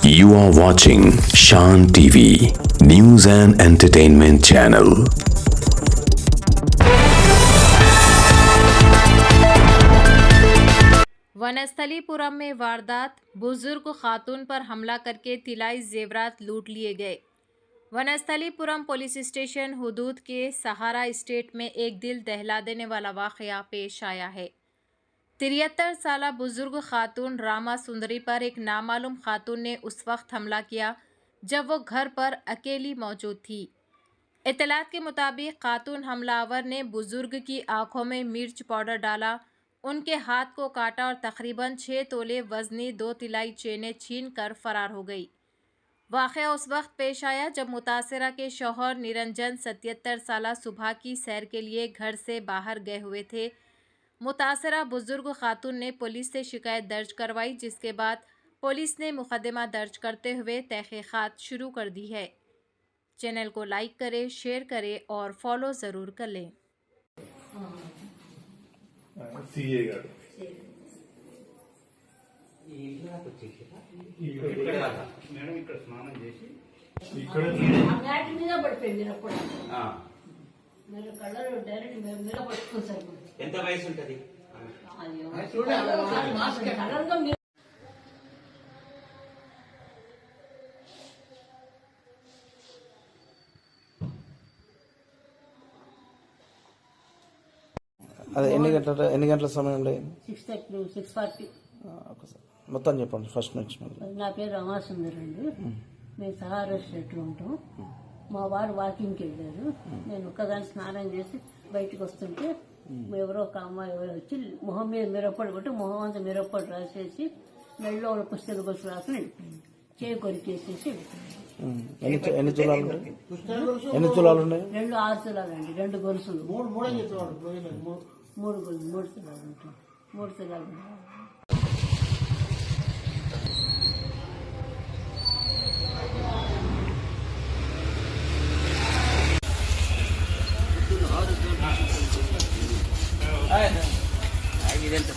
You are watching Shan TV, News and Entertainment Channel. Vanasthalipuram में वारदात, बुजुर्ग खातून पर हमला करके तिलाई जेवरात लूट लिए गए। वनस्थलीपुरम पुलिस स्टेशन हुदूद के सहारा स्टेट में एक दिल दहला देने वाला वाकया पेश आया है। 73 साला बुजुर्ग खातून रामा सुंदरी पर एक नामालूम खातून ने उस वक्त हमला किया जब वो घर पर अकेली मौजूद थी। इत्तलात के मुताबिक खातून हमलावर ने बुजुर्ग की आंखों में मिर्च पाउडर डाला, उनके हाथ को काटा और तकरीबन 6 तोले वजनी 2 तिलाई चेनें छीन कर फरार हो गई। वाक़या उस वक्त पेश आया जब मुतासरा के शौहर निरंजन 77 साला सुबह की सैर के लिए घर से बाहर गए हुए थे। मुतासरा बुजुर्ग खातून ने पुलिस से शिकायत दर्ज करवाई, जिसके बाद पुलिस ने मुकदमा दर्ज करते हुए तहकीकात शुरू कर दी है। चैनल को लाइक करें, शेयर करें और फॉलो ज़रूर कर लें। మేడం ఇక్కడ స్నానం చేసి ఎంత వయసు ఉంటది? అదే ఎన్ని గంటల సమయంలో 6:40 మొత్తం చెప్పండి ఫస్ట్ నుంచి. నా పేరు రమాసుందర్ అండి. మేము సహారా స్ట్రీట్లో ఉంటాం. మా వారు వాకింగ్కి వెళ్ళారు. నేను ఒక్కదాన్ని స్నానం చేసి బయటకు వస్తుంటే ఎవరో ఒక అమ్మాయి వచ్చి మొహం మీద మిరప్పొడి కొట్టి మొహం అంతా మిరప్పొడి రాసేసి మెళ్ళలో ఒక పుస్తక గొలుసు రాసుకుని వెళ్ళిపోయింది. చేయి కొరికేసేసి వెళ్ళిపోయింది. ఎన్ని తులాలు ఉన్నాయి? 2 6 తులాలండి. 2 గొలుసులు, 3 గొలుసు, 3 తులాలు ఉంటాయి. 3 తులాలు ఉంటాయి. ఇదెంత